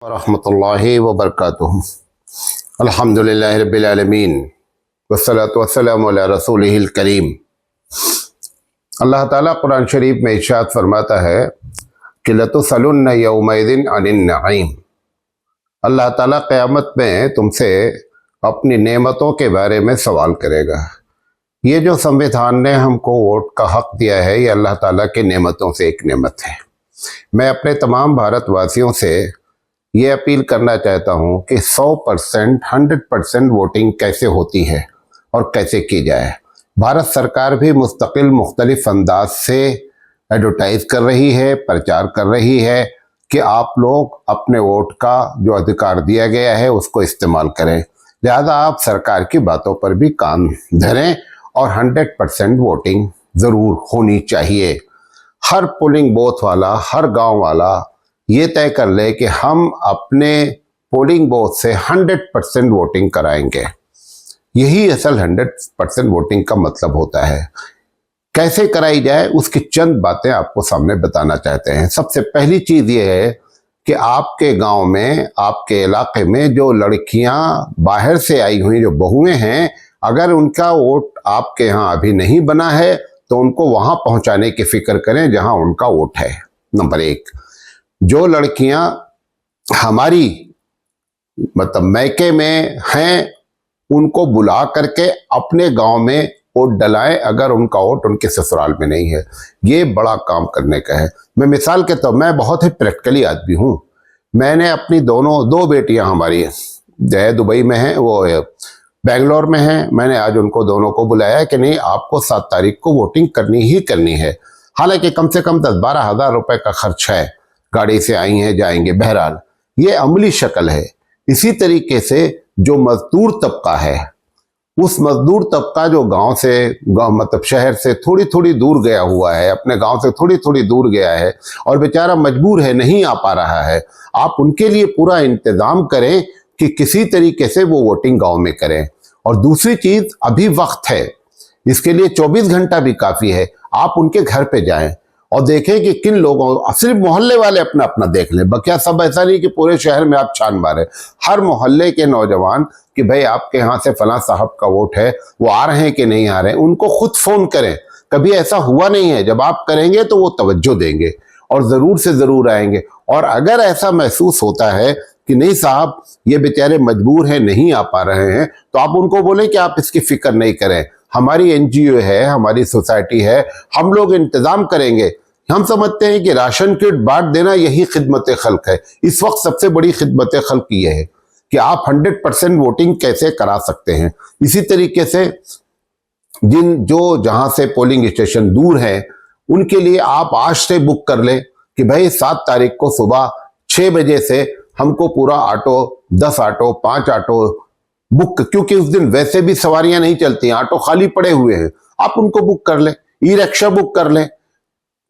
वरहमतुल्लाहि वबरकातुहू। अल्हम्दुलिल्लाहि रब्बिल आलमीन वस्सलातु वस्सलामु अला रसूलिहिल करीम। अल्लाह ताला कुरान शरीफ में इरशाद फरमाता है कि लतुसअलुन्न यौमइज़िन अनिन नईम। अल्लाह ताला क़यामत में तुमसे अपनी नेमतों के बारे में सवाल करेगा। ये जो संविधान ने हमको वोट का हक दिया है, ये अल्लाह ताला की नेमतों से एक नेमत है। मैं अपने तमाम भारतवासियों से ये अपील करना चाहता हूँ कि 100%, 100% वोटिंग कैसे होती है और कैसे की जाए। भारत सरकार भी मुस्तकिल मुख्तलिफ अंदाज से एडवर्टाइज कर रही है, प्रचार कर रही है कि आप लोग अपने वोट का जो अधिकार दिया गया है उसको इस्तेमाल करें। लिहाजा आप सरकार की बातों पर भी कान धरें और 100% वोटिंग ज़रूर होनी चाहिए। हर पोलिंग बूथ वाला, हर गांव वाला ये तय कर ले कि हम अपने पोलिंग बूथ से 100% वोटिंग कराएंगे। यही असल 100% वोटिंग का मतलब होता है। कैसे कराई जाए उसकी चंद बातें आपको सामने बताना चाहते हैं। सबसे पहली चीज़ ये है कि आपके गांव में, आपके इलाके में जो लड़कियां बाहर से आई हुई जो बहुएं हैं, अगर उनका वोट आपके यहाँ अभी नहीं बना है तो उनको वहां पहुंचाने की फिक्र करें जहां उनका वोट है। नंबर एक, जो लड़कियां हमारी मतलब मैके में हैं उनको बुला करके अपने गांव में वोट डलाएं अगर उनका वोट उनके ससुराल में नहीं है। ये बड़ा काम करने का है। मैं मिसाल के तौर, मैं बहुत ही प्रैक्टिकली आदमी हूं। मैंने अपनी दो बेटियां हमारी जय दुबई में हैं, वो बेंगलोर में हैं। मैंने आज उनको दोनों को बुलाया कि नहीं, आपको 7 तारीख को वोटिंग करनी ही करनी है। हालांकि कम से कम 10-12 हज़ार रुपए का खर्च है, गाड़ी से आई हैं, जाएंगे। बहरहाल ये अमली शक्ल है। इसी तरीके से जो मजदूर तबका है, उस मजदूर तबका जो गांव से मतलब शहर से थोड़ी थोड़ी दूर गया हुआ है, अपने गांव से थोड़ी थोड़ी दूर गया है और बेचारा मजबूर है, नहीं आ पा रहा है, आप उनके लिए पूरा इंतजाम करें कि किसी तरीके से वो वोटिंग गांव में करें। और दूसरी चीज, अभी वक्त है, इसके लिए 24 घंटा भी काफी है। आप उनके घर पे जाएं और देखें कि किन लोगों, सिर्फ मोहल्ले वाले अपना अपना देख लें, बकिया सब ऐसा नहीं कि पूरे शहर में आप छान मारें। हर मोहल्ले के नौजवान कि भाई आपके यहाँ से फलां साहब का वोट है, वो आ रहे हैं कि नहीं आ रहे हैं, उनको खुद फोन करें। कभी ऐसा हुआ नहीं है, जब आप करेंगे तो वो तवज्जो देंगे और जरूर से जरूर आएंगे। और अगर ऐसा महसूस होता है कि नहीं साहब ये बेचारे मजबूर हैं, नहीं आ पा रहे हैं, तो आप उनको बोलें कि आप इसकी फिक्र नहीं करें, हमारी NGO है, हमारी सोसाइटी है, हम लोग इंतजाम करेंगे। हम समझते हैं कि राशन किट बांट देना यही खिदमत खल्क है। इस वक्त सबसे बड़ी खिदमत खल्क ये है कि आप 100% वोटिंग कैसे करा सकते हैं। इसी तरीके से जहां से पोलिंग स्टेशन दूर है उनके लिए आप आज से बुक कर लें कि भाई 7 तारीख को सुबह 6 बजे से हमको पूरा ऑटो, 10 ऑटो, 5 ऑटो बुक, क्योंकि उस दिन वैसे भी सवारियां नहीं चलती, ऑटो खाली पड़े हुए हैं, आप उनको बुक कर लें। ई-रिक्शा बुक कर लें।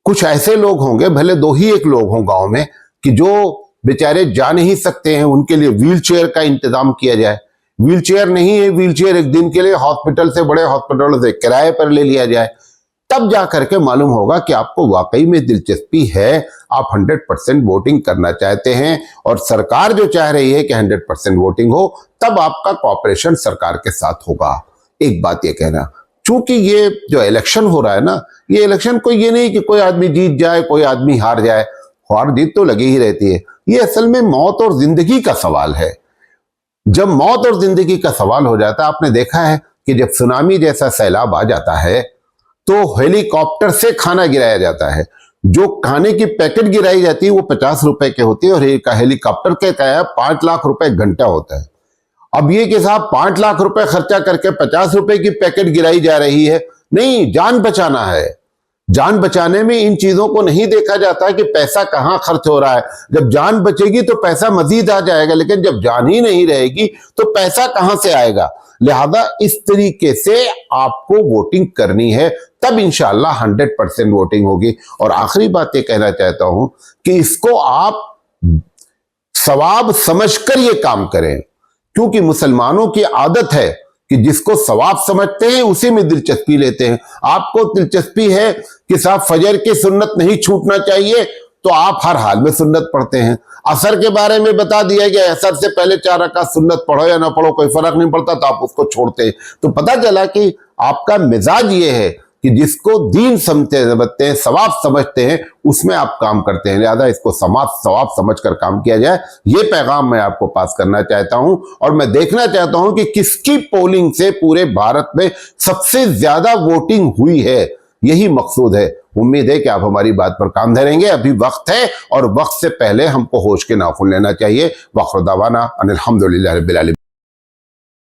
कुछ ऐसे लोग होंगे, भले 2 ही 1 लोग हों गांव में, कि जो बेचारे जा नहीं सकते हैं, उनके लिए व्हील चेयर का इंतजाम किया जाए। व्हील चेयर नहीं है, व्हील चेयर एक दिन के लिए हॉस्पिटल से, बड़े हॉस्पिटल से किराए पर ले लिया जाए। तब जा करके मालूम होगा कि आपको वाकई में दिलचस्पी है, आप 100% वोटिंग करना चाहते हैं और सरकार जो चाह रही है कि 100% वोटिंग हो, तब आपका कॉपरेशन सरकार के साथ होगा। एक बात ये कहना, चूंकि ये जो इलेक्शन हो रहा है ना, ये इलेक्शन कोई ये नहीं कि कोई आदमी जीत जाए, कोई आदमी हार जाए। हार जीत तो लगी ही रहती है। ये असल में मौत और जिंदगी का सवाल है। जब मौत और जिंदगी का सवाल हो जाता है, आपने देखा है कि जब सुनामी जैसा सैलाब आ जाता है तो हेलीकॉप्टर से खाना गिराया जाता है। जो खाने की पैकेट गिराई जाती है वो 50 रुपए के होती है और हेलीकॉप्टर के क्या 5 लाख रुपए घंटा होता है। अब ये कि साहब 5 लाख रुपए खर्चा करके 50 रुपए की पैकेट गिराई जा रही है। नहीं, जान बचाना है। जान बचाने में इन चीजों को नहीं देखा जाता कि पैसा कहां खर्च हो रहा है। जब जान बचेगी तो पैसा मजीद आ जाएगा, लेकिन जब जान ही नहीं रहेगी तो पैसा कहां से आएगा। लिहाजा इस तरीके से आपको वोटिंग करनी है, तब इंशाअल्लाह 100% वोटिंग होगी। और आखिरी बात ये कहना चाहता हूं कि इसको आप सवाब समझकर ये काम करें, क्योंकि मुसलमानों की आदत है कि जिसको सवाब समझते हैं उसी में दिलचस्पी लेते हैं। आपको दिलचस्पी है कि साहब फजर की सुन्नत नहीं छूटना चाहिए, तो आप हर हाल में सुन्नत पढ़ते हैं। असर के बारे में बता दिया गया, असर से पहले 4 रकात सुन्नत पढ़ो या ना पढ़ो कोई फर्क नहीं पड़ता, तो आप उसको छोड़ते हैं। तो पता चला कि आपका मिजाज ये है कि जिसको दीन समझते हैं, सवाब समझते हैं, उसमें आप काम करते हैं। लिहाजा इसको सवाब समझकर काम किया जाए, ये पैगाम मैं आपको पास करना चाहता हूं। और मैं देखना चाहता हूं कि किसकी पोलिंग से पूरे भारत में सबसे ज्यादा वोटिंग हुई है, यही मकसूद है। उम्मीद है कि आप हमारी बात पर काम धरेंगे। अभी वक्त है और वक्त से पहले हमको होश के नाखून लेना चाहिए। वक्र दावाना अनिल हम्दुलिल्लाहि रब्बिल आलमीन।